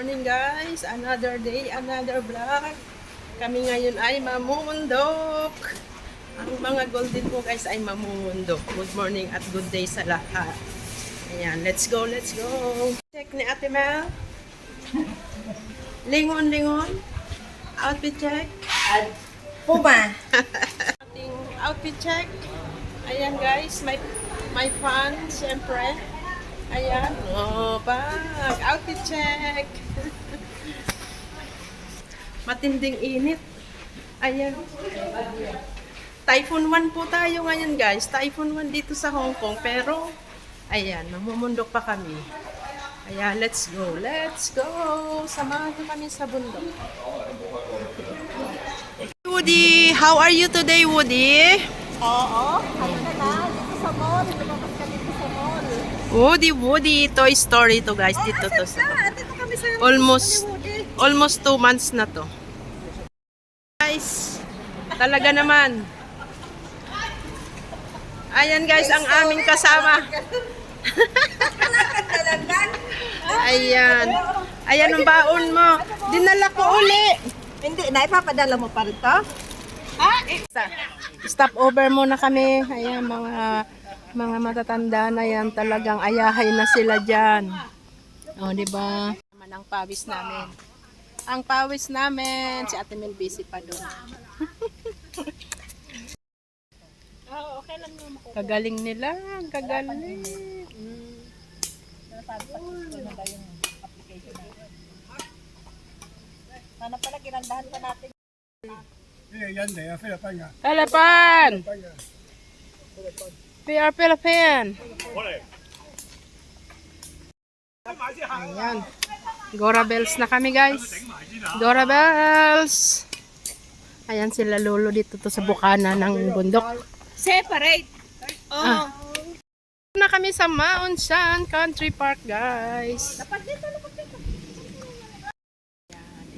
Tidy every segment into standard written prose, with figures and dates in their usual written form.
morning guys, another day, another vlog. Kami ngayon ay mamumundok. Ang mga golden ko guys ay mamumundok. Good morning at good day sa lahat. Ayan, let's go, let's go. Check ni Ate Mel. Lingon, lingon. Outfit check. At Puma. Ating outfit check. Ayan guys, my fan, siyempre. Ayan. Oh, pag. Outfit check. Matinding init. Ayan. Typhoon 1 po tayo ngayon guys. Typhoon 1 dito sa Hong Kong. Pero, ayan, mamumundok pa kami. Ayan, let's go. Let's go. Samahan niyo kami sa bundok. Woody, how are you today, Woody? Oo. Ano na? Dito sa mall. Lumabas ka dito sa mall. Woody, Toy Story to guys. Dito to sa Dito kami sa almost 2 months na to. Guys, talaga naman. Ayan guys, ang aming kasama. Ayan. Ayan ang baon mo. Dinala ko uli. Hindi, naipapadala mo pa rito? Stop over muna kami. Ayan, mga matatanda na yan. Talagang ayahay na sila dyan. O, diba? Naman ang pawis namin. Ang pawis namin. Si Ate Mel busy pa doon. Okay lang naman. Kagaling nila. Kagaling. Sana pala ginandahan pa natin. Palapan! PR Palapan! Ayan. Gora Bells na kami guys. Gora Bells! Ayan sila lolo dito to sa bukana ng bundok. Separate! Oh. Na kami sa Mount Shan Country Park guys.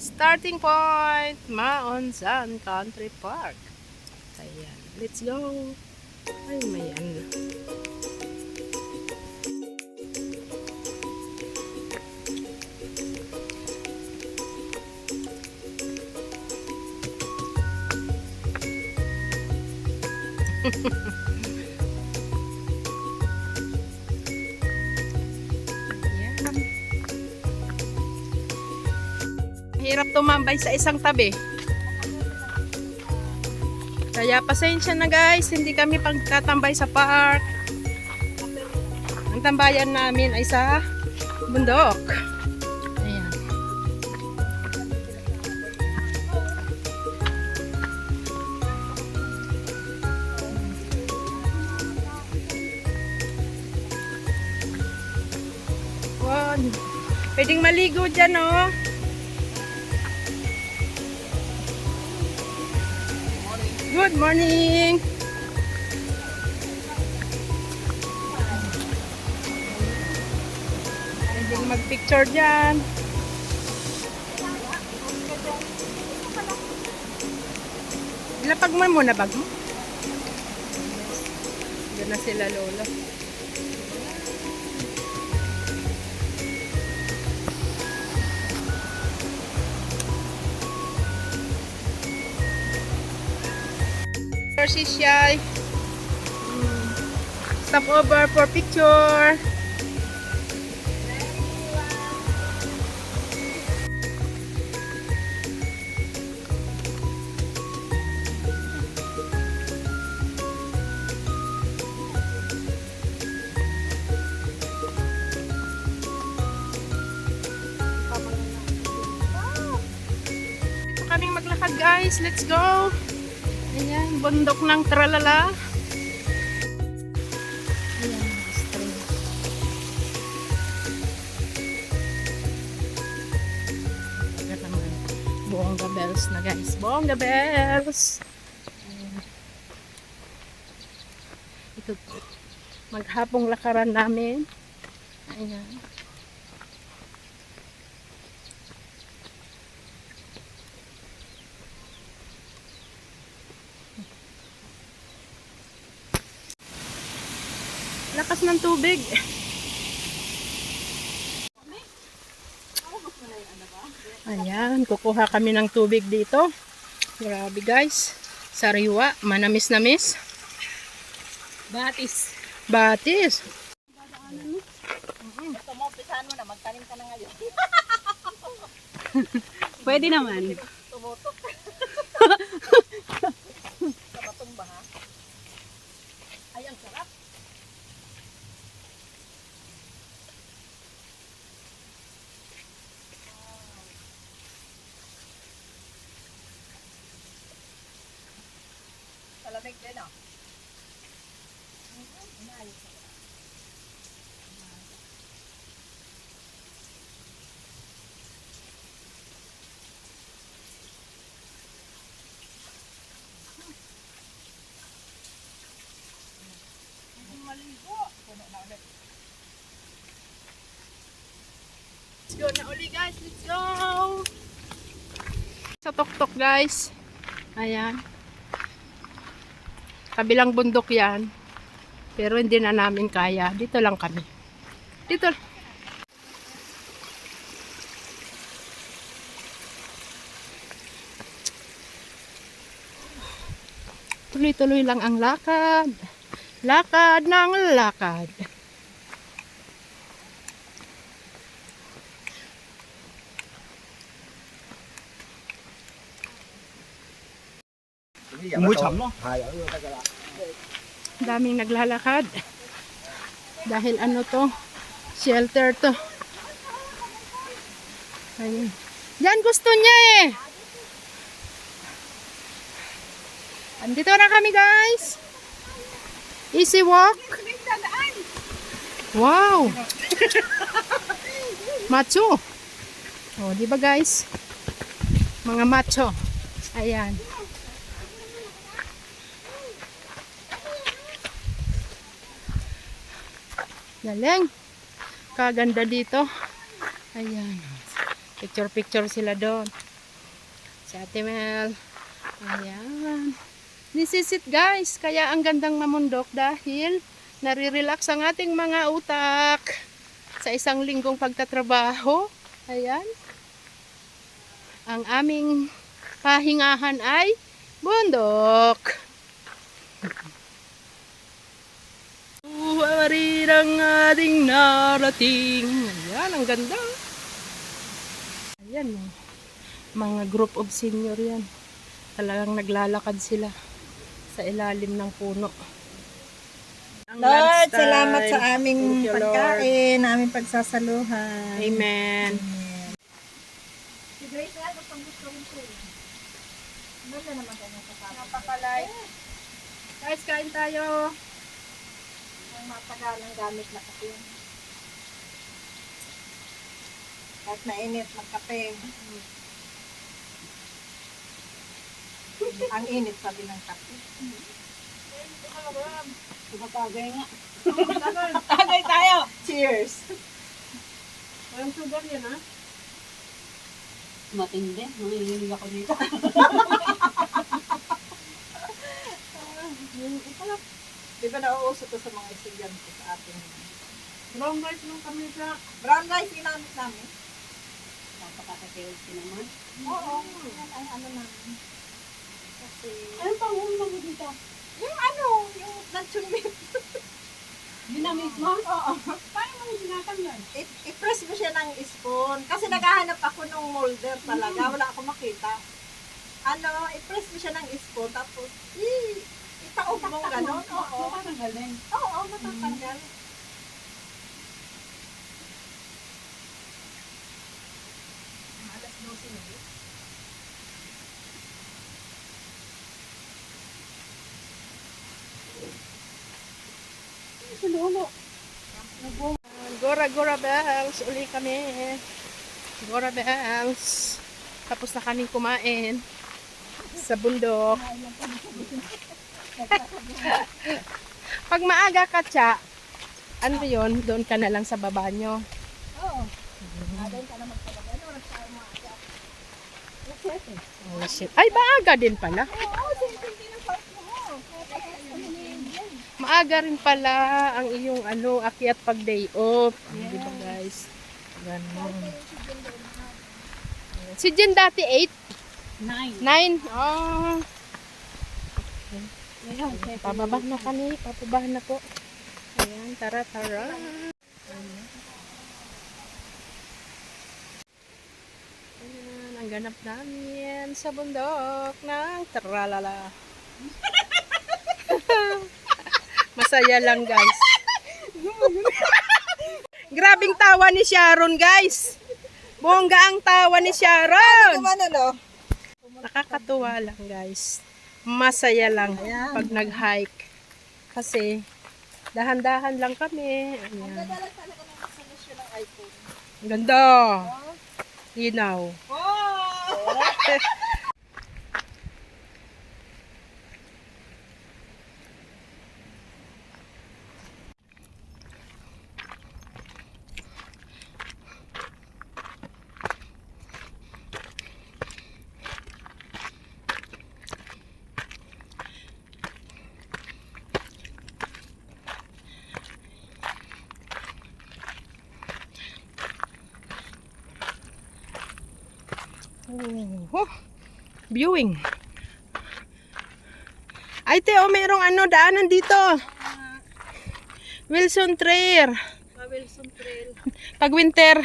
Starting point, Mount Shan Country Park. Ayan, let's go. Ay, may ano. Hirap tumambay sa isang tabi. Kaya pasensya na guys, hindi kami pagkatambay sa park. Ang tambayan namin ay sa bundok. Ayan. Wow. Pwedeng maligo dyan oh. Good morning! Pwedeng mag-picture dyan. Ilapag mo muna bag mo. Diyan na sila lolo. Si Shai. Stop over for picture. Ito kaming maglakad guys. Let's go. Ayan, bundok ng tralala. Ayan, stream. Ayan naman. Bongga bells na guys. Bongga bells! Ayan. Ito, maghapong lakaran namin. Ayan. Lakas ng tubig. Ayan, kukuha kami ng tubig dito. Grabe guys. Sariwa, manamis-namis. Batis. Batis. Gusto mo, pisahan mo na, magtanim ka na ngayon. Pwede naman. Tumutok. Sa batong ba ha? Ay, ang sarap. Salamig din ah. Let's go na uli guys, let's go! Sa tuktok guys. Ayan. Kabilang bundok yan. Pero hindi na namin kaya. Dito lang kami. Dito. Tuloy-tuloy lang ang lakad. Lakad ng lakad. Mũi chấm đó. Daming naglalakad. Dahil ano to? Shelter to. Ayun. Yan gusto niya eh. Andito na kami guys. Easy walk. Wow. Macho. Oh, di ba guys? Mga macho. Ayan. Galing. Kaganda dito. Ayan. Picture-picture sila doon. Si Ate Mel. Ayan. This is it guys. Kaya ang gandang mamundok dahil nare-relax ang ating mga utak sa isang linggong pagtatrabaho. Ayan. Ang aming pahingahan ay bundok. Buharin ang ating narating. Ayan, ang ganda. Ayan, mga group of senior yan. Talagang naglalakad sila sa ilalim ng puno. Lord, salamat sa aming pagkain, aming pagsasaluhan. Amen. Si Grace, gustong gusto rin ko eh. Ganda naman ganyan sa kapit. Napakalay. Guys, kain tayo. Ang matagalang gamit na kape. Kahit mainit, magkape. Ang init, sabi ng kape. Tumatagay nga. Tagay tayo! Cheers! Walang sugar yan, ha? Matindi. Nangihilig ako dito. Di ba nauuso to sa mga estudyante sa ating Brown rice lang kami sa... brown rice ginamit namin? Napaka-healthy naman. Oo. Yan ang ano namin. Kasi... Anong pangulo mo dito? Yung ano, yung luncheon meat. Ginamit mo? Oo. Paano mo tinatanggal? I-press mo siya ng spoon. Kasi naghahanap ako ng molder talaga. Wala akong makita. Ano, i-press mo siya ng spoon. Tapos, itaob mo gano'n. Oo. Matatanggal din. Oo, matatanggal. Alas 12 na. Sinulo. Gora Gora Bells. Uli kami. Gora Bells. Tapos na kaming kumain sa bundok. Pag maaga ka, Tsa, ano yun? Doon ka na lang sa baba nyo. Oo. Doon ka na magpalagay. Ano oras tayo mga asya? Oh, shit. Ay, maaga din pala. Oo, hindi ng park mo. Maaga rin pala ang iyong akyat pag day off. Di ba guys? Ganon. Si Jen dati 8? 9. 9? Oh. Ngayon, Pababa na kami. Pababa na po. Ayan, tara, tara. Ayan, ang ganap namin sa bundok ng tralala. Masaya lang, guys. Grabing tawa ni Sharon, guys. Bongga ang tawa ni Sharon. Ano? Nakakatuwa lang, guys. Masaya lang pag nag-hike. Kasi dahan-dahan lang kami. Ayan. Ganda lang talaga ng resolution ng iPhone. Ganda. Linaw. Oh! Oh, viewing. Ay, Teo, merong daanan dito. Wilson Trail. Wilson Trail. Pag winter,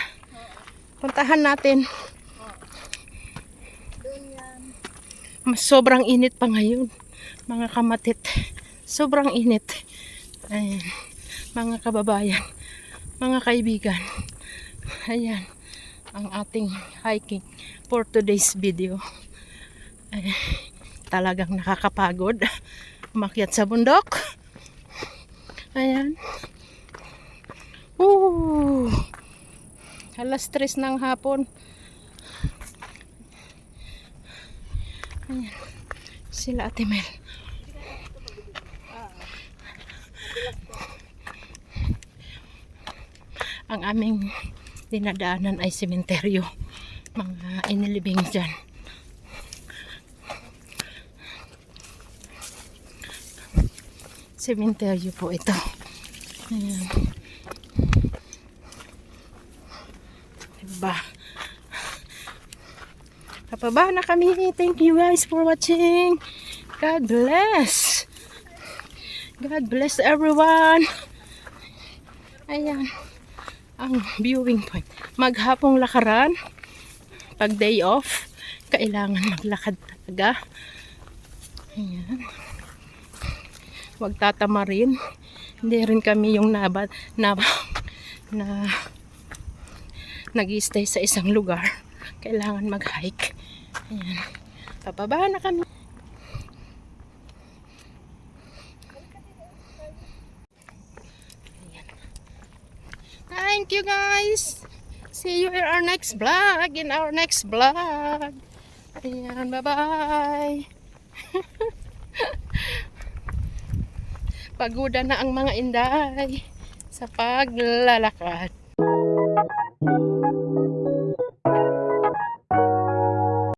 puntahan natin. Doon yan. Sobrang init pa ngayon, mga kamatit. Sobrang init. Ayan, mga kababayan, mga kaibigan. Ayan, ang ating hiking for today's video. Ay, talagang nakakapagod umakyat sa bundok. Ayan. Alas 3 ng hapon. Ayan. Sila Ate Mel. Ang aming dinadaanan ay sementeryo. Mga inilibing dyan. Sementeryo po ito. Ayan. Diba? Kapaba na kami. Thank you guys for watching. God bless. God bless everyone. Ayan. Ang viewing point. Maghapong lakaran. Pag day off, kailangan maglakad talaga. Ayan. Huwag tatamarin. Hindi rin kami yung nag-stay sa isang lugar. Kailangan mag-hike. Ayan. Pababa na kami. Ayan. Thank you guys. See you in our next vlog. Ayan, bye-bye. Pagoda na ang mga inday sa paglalakad.